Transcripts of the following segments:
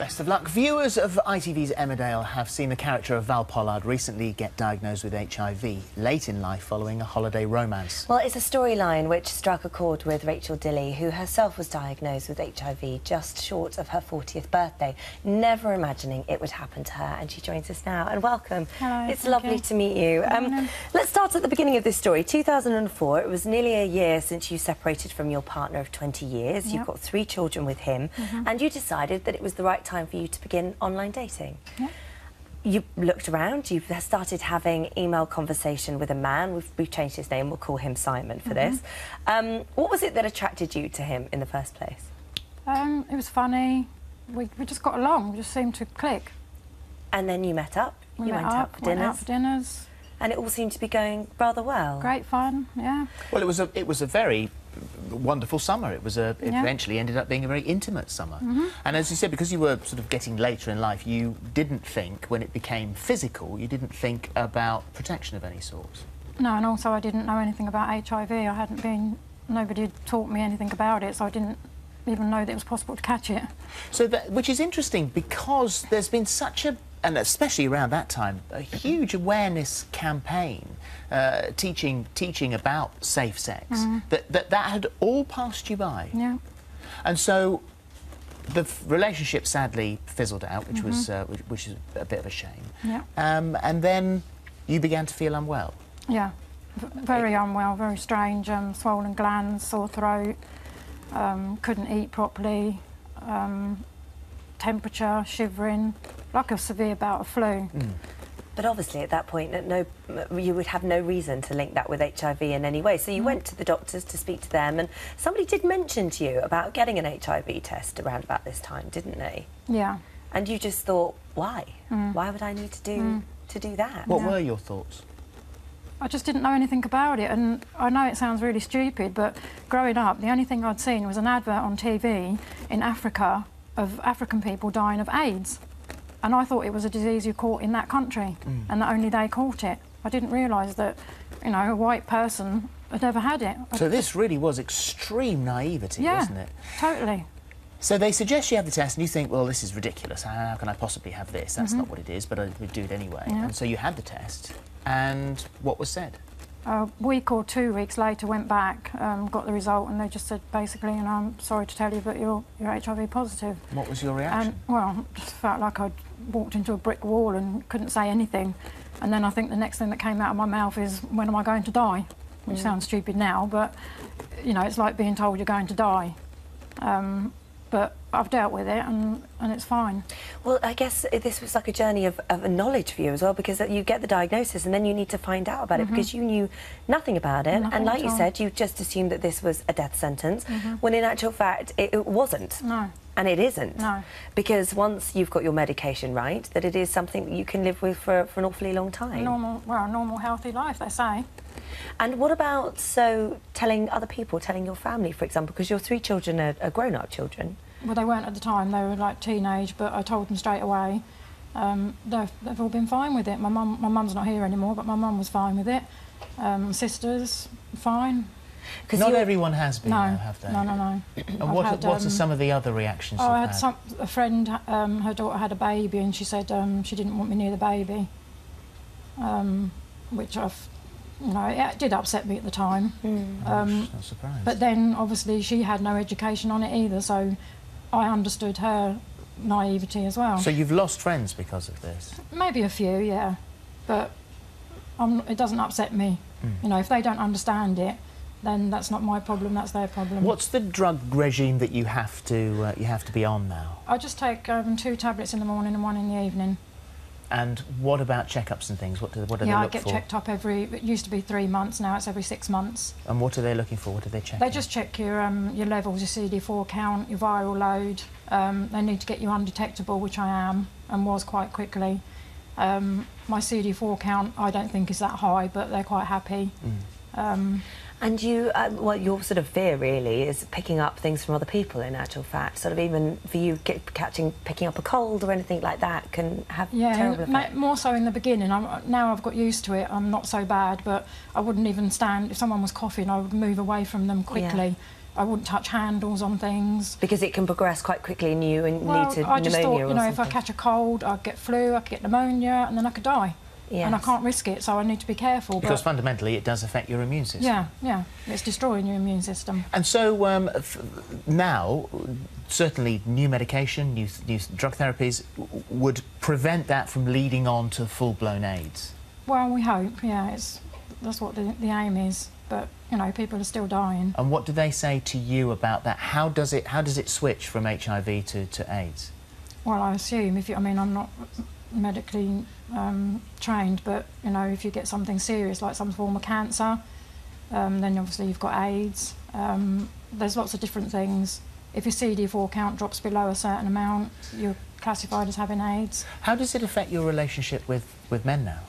Best of luck. Viewers of ITV's Emmerdale have seen the character of Val Pollard recently get diagnosed with HIV late in life following a holiday romance. Well, it's a storyline which struck a chord with Rachel Dilley, who herself was diagnosed with HIV just short of her 40th birthday, never imagining it would happen to her. And she joins us now. And welcome. Hello, it's lovely to meet you. Let's start at the beginning of this story. 2004, it was nearly a year since you separated from your partner of 20 years. Yep. You've got 3 children with him, and you decided that it was the right time for you to begin online dating. Yeah. You looked around, you've started having email conversation with a man. We've changed his name, we'll call him Simon for this. What was it that attracted you to him in the first place? It was funny. We just got along, we just seemed to click. And then you met up? We went out for dinners. And it all seemed to be going rather well? Great fun, yeah. Well, it was a very wonderful summer. It eventually ended up being a very intimate summer. And as you said, because you were sort of getting later in life, you didn't think, when it became physical, you didn't think about protection of any sort. No, and also I didn't know anything about HIV. Nobody had taught me anything about it, so I didn't even know that it was possible to catch it. So which is interesting, because there's been such a, and especially around that time, a huge awareness campaign teaching about safe sex, that had all passed you by. Yeah. And so the relationship sadly fizzled out, which was which is a bit of a shame. Yeah. And then you began to feel unwell. Yeah, very unwell, very strange, swollen glands, sore throat, couldn't eat properly, temperature, shivering, like a severe bout of flu. But obviously at that point, you would have no reason to link that with HIV in any way. So you went to the doctors to speak to them, and somebody did mention to you about getting an HIV test around about this time, didn't they? Yeah. And you just thought, why? Why would I need to do that? What were your thoughts? I just didn't know anything about it, and I know it sounds really stupid, but growing up, the only thing I'd seen was an advert on TV in Africa of African people dying of AIDS. And I thought it was a disease you caught in that country, and that only they caught it. I didn't realise that, you know, a white person had ever had it. So this really was extreme naivety, wasn't it? Totally. So they suggest you have the test, and you think, well, this is ridiculous. How can I possibly have this? That's not what it is, but I would do it anyway. Yeah. And so you had the test, and what was said? A week or 2 weeks later, went back, got the result, and they just said, basically, you know, I'm sorry to tell you, but you're HIV positive. What was your reaction? And, well, just felt like I'd walked into a brick wall and couldn't say anything. And then I think the next thing that came out of my mouth is, when am I going to die? Which sounds stupid now, but, you know, it's like being told you're going to die. But I've dealt with it, and it's fine. Well, I guess this was like a journey of knowledge for you as well, because you get the diagnosis and then you need to find out about it, because you knew nothing about it. And like you said, you just assumed that this was a death sentence, when in actual fact it wasn't. No. And it isn't. No. Because once you've got your medication right, that it is something that you can live with for an awfully long time. A normal, healthy life, they say. And what about, telling other people, telling your family, for example, because your 3 children are grown-up children? Well, they weren't at the time, they were like teenage, but I told them straight away. They've all been fine with it. My mum's not here anymore, but my mum was fine with it. Sisters, fine. Not everyone has been, though, have they? No. And what are some of the other reactions you've had? I had a friend, her daughter had a baby, and she said she didn't want me near the baby, which it did upset me at the time. I'm not surprised. But then, obviously, she had no education on it either, so I understood her naivety as well. So you've lost friends because of this? Maybe a few, yeah, but it doesn't upset me. You know, if they don't understand it, then that's not my problem, that's their problem. What's the drug regime that you have to be on now? I just take 2 tablets in the morning and 1 in the evening. And what about checkups and things? What do they look for? Yeah, I get checked up it used to be 3 months, now it's every 6 months. And what are they looking for? What do they check? They just check your levels, your CD4 count, your viral load. They need to get you undetectable, which I am, and was quite quickly. My CD4 count, I don't think is that high, but they're quite happy. And you, your sort of fear really is picking up things from other people, in actual fact. Sort of even for you picking up a cold or anything like that can have terrible effects. More so in the beginning. Now I've got used to it, I'm not so bad, but I wouldn't even stand, if someone was coughing, I would move away from them quickly. I wouldn't touch handles on things. Because it can progress quite quickly and you need to I just pneumonia thought, or you know, if I something. catch a cold, I'd get flu, I could get pneumonia, and then I could die. Yes. And I can't risk it, so I need to be careful. Because fundamentally it does affect your immune system. Yeah, yeah, it's destroying your immune system. And so now, certainly new medication, new drug therapies would prevent that from leading on to full-blown AIDS. Well, we hope, yeah, that's what the aim is. But, you know, people are still dying. And what do they say to you about that? How does it switch from HIV to AIDS? Well, I assume, I mean, I'm not medically trained, but, you know, if you get something serious, like some form of cancer, then obviously you've got AIDS. There's lots of different things. If your CD4 count drops below a certain amount, you're classified as having AIDS. How does it affect your relationship with men now?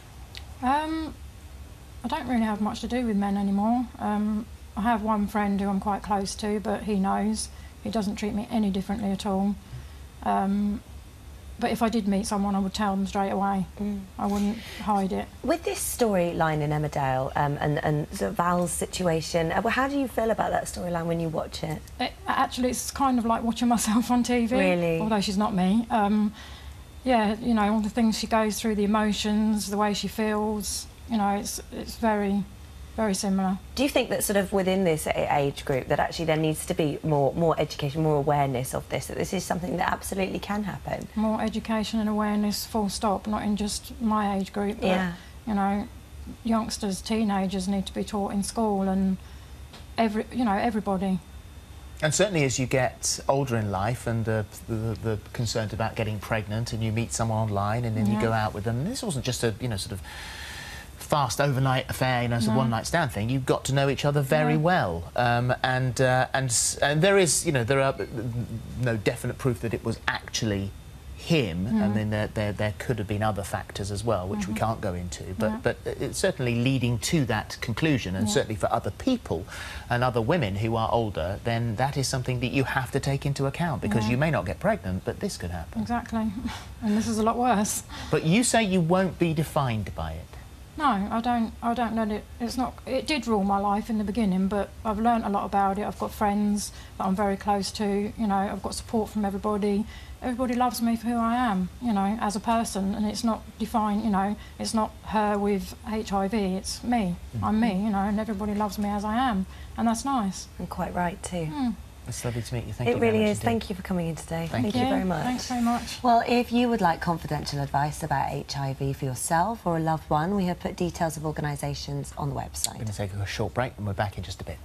I don't really have much to do with men anymore. I have one friend who I'm quite close to, but he knows. He doesn't treat me any differently at all. But if I did meet someone, I would tell them straight away. I wouldn't hide it. With this storyline in Emmerdale and sort of Val's situation, how do you feel about that storyline when you watch it? Actually, it's kind of like watching myself on TV. Really? Although she's not me. Yeah, you know, all the things she goes through, the emotions, the way she feels, you know, it's very, very similar. Do you think that sort of within this age group that actually there needs to be more education, more awareness of this, that this is something that absolutely can happen? More education and awareness, full stop, not in just my age group, but, yeah. You know, youngsters, teenagers need to be taught in school, and everybody. And certainly as you get older in life and the concerns about getting pregnant and you meet someone online and then you go out with them, and this wasn't just a, you know, sort of fast overnight affair, you know, it's a one-night stand thing. You've got to know each other very well, and there is, you know, there are no definite proof that it was actually him, and then there could have been other factors as well, which we can't go into, but it's certainly leading to that conclusion, and certainly for other people and other women who are older, then that is something that you have to take into account, because you may not get pregnant, but this could happen. Exactly, and this is a lot worse. But you say you won't be defined by it. No, I don't let it. It's not. It did rule my life in the beginning, but I've learnt a lot about it. I've got friends that I'm very close to. You know, I've got support from everybody. Everybody loves me for who I am, you know, as a person, and it's not defined. You know, it's not her with HIV. It's me. I'm me. You know, and everybody loves me as I am, and that's nice. And quite right too. It's lovely to meet you. Thank you very much. It really is. Thank you for coming in today. Thank you very much. Thanks very much. Well, if you would like confidential advice about HIV for yourself or a loved one, we have put details of organisations on the website. We're going to take a short break and we're back in just a bit.